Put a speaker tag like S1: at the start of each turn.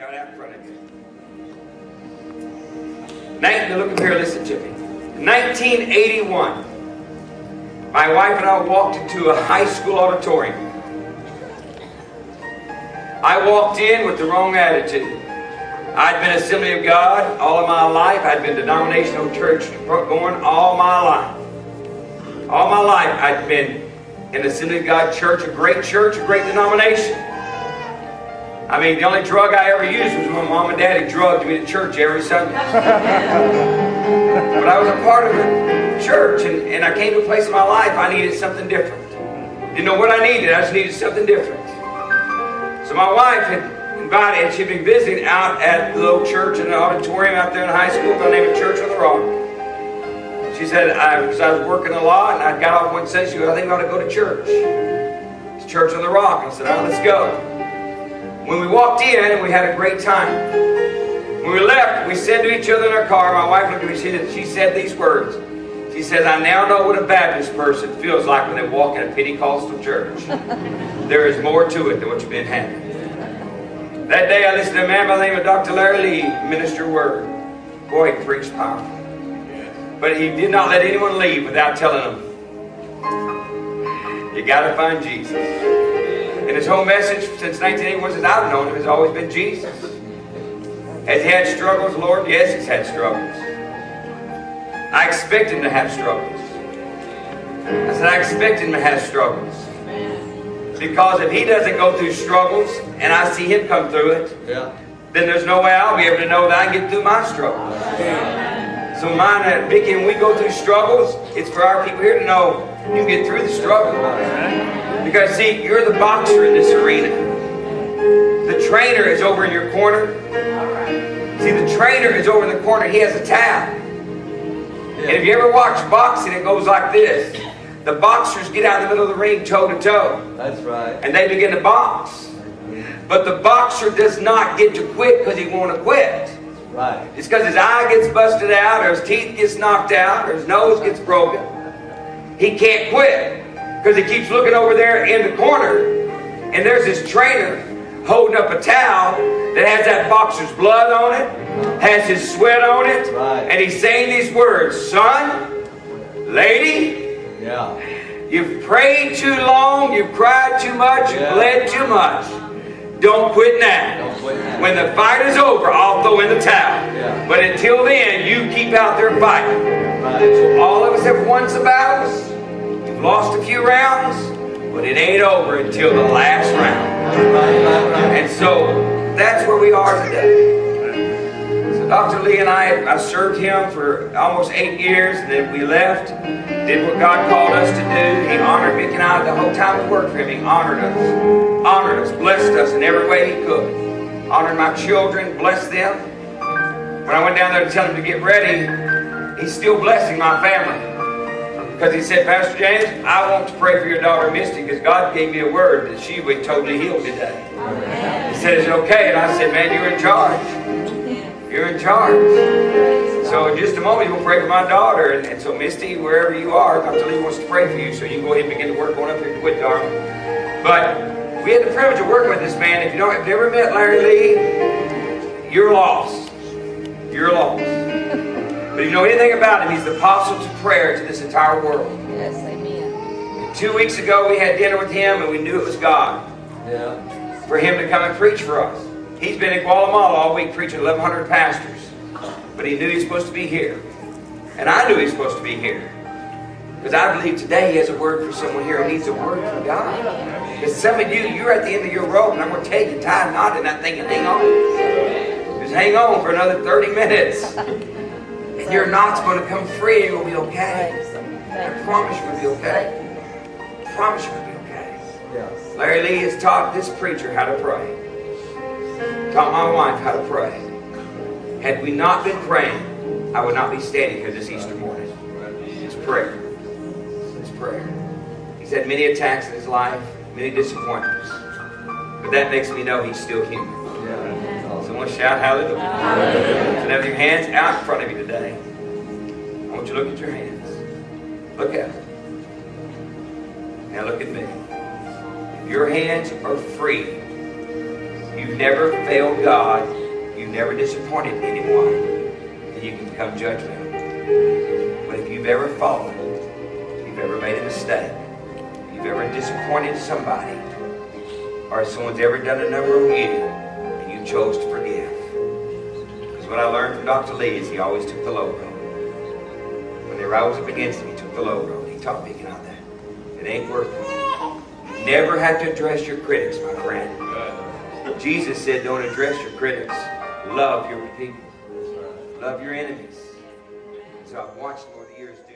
S1: right out in front of you. Now look up here, listen to me. 1981, my wife and I walked into a high school auditorium. I walked in with the wrong attitude. I'd been Assembly of God all of my life. I'd been denominational church going all my life. All my life I'd been in the Assembly of God church, a great denomination. I mean, the only drug I ever used was when Mom and Daddy drugged me to church every Sunday. But I was a part of the church, and I came to a place in my life I needed something different. Didn't know what I needed, I just needed something different. So my wife had invited, she'd been visiting out at the little church in the auditorium out there in high school by the name of Church on the Rock. She said, because I was working a lot, and I got off one Sunday, she goes, I think I ought to go to church. It's Church on the Rock. I said, all right, let's go. When we walked in, and we had a great time. When we left, we said to each other in our car, my wife looked at me, she said these words. She says, I now know what a Baptist person feels like when they walk in a Pentecostal church. There is more to it than what you've been having. That day I listened to a man by the name of Dr. Larry Lee minister a word. Boy, he preached powerful. But he did not let anyone leave without telling them, you got to find Jesus. And his whole message since 1981, since I've known him, has always been Jesus. Has he had struggles, Lord? Yes, he's had struggles. I expect him to have struggles. I said, I expect him to have struggles. Because if he doesn't go through struggles, and I see him come through it, then there's no way I'll be able to know that I can get through my struggles. So mine and Vicki, when we go through struggles, it's for our people here to know you get through the struggle. Because see, you're the boxer in this arena. The trainer is over in your corner. See, the trainer is over in the corner. He has a towel. And if you ever watch boxing, it goes like this. The boxers get out in the middle of the ring toe to toe. That's right. And they begin to box. But the boxer does not get to quit because he won't quit. Right. It's because his eye gets busted out, or his teeth gets knocked out, or his nose gets broken. He can't quit because he keeps looking over there in the corner, and there's this trainer holding up a towel that has that boxer's blood on it, has his sweat on it, and he's saying these words, son, lady, you've prayed too long, you've cried too much, you've bled too much. Don't quit now. When the fight is over, I'll throw in the towel. But until then, you keep out there fighting. So all of us have won some battles. You've lost a few rounds, but it ain't over until the last round. And so that's where we are today. So Dr. Lee and I served him for almost 8 years, and then we left, did what God called us to do. He honored Vic and I the whole time we worked for him. He honored us, blessed us in every way he could. Honored my children, blessed them. When I went down there to tell him to get ready, he's still blessing my family. Because he said, Pastor James, I want to pray for your daughter Misty because God gave me a word that she will be totally healed today. He said, is it okay? And I said, man, you're in charge. You're in charge. So in just a moment, we'll pray for my daughter. And so Misty, wherever you are, Dr. Lee wants to pray for you. So you can go ahead and begin to work on up here with darling. But we had the privilege of working with this man. If you've never met Larry Lee, you're lost. You're lost. But if you know anything about him, he's the apostle to prayer to this entire world.
S2: Yes, amen.
S1: And 2 weeks ago, we had dinner with him, and we knew it was God. For him to come and preach for us. He's been in Guatemala all week preaching 1,100 pastors. But he knew he was supposed to be here. And I knew he was supposed to be here. Because I believe today he has a word for someone here who needs a word from God. Because some of you, you're at the end of your rope, and I'm going to tell you, tie a knot in that thing and hang on. Just hang on for another 30 minutes. And your knot's going to come free and you'll be okay. I promise you'll be okay. I promise you'll be okay. Larry Lee has taught this preacher how to pray. Taught my wife how to pray. Had we not been praying, I would not be standing here this Easter morning. It's prayer. It's prayer. He's had many attacks in his life, many disappointments. But that makes me know he's still human. Someone shout hallelujah. So have your hands out in front of you today. I want you to look at your hands. Look at them. Now look at me. If your hands are free, you you've never failed God, you've never disappointed anyone, then you can become judgmental. But if you've ever fallen, if you've ever made a mistake, if you've ever disappointed somebody, or if someone's ever done a number on you, and you chose to forgive. Because what I learned from Dr. Lee is he always took the low road. When they rose up against him, he took the low road. He taught me, get out there. It ain't worth it. You never have to address your critics, my friend. Jesus said, don't address your critics. Love your people. Love your enemies. So I've watched them over the years do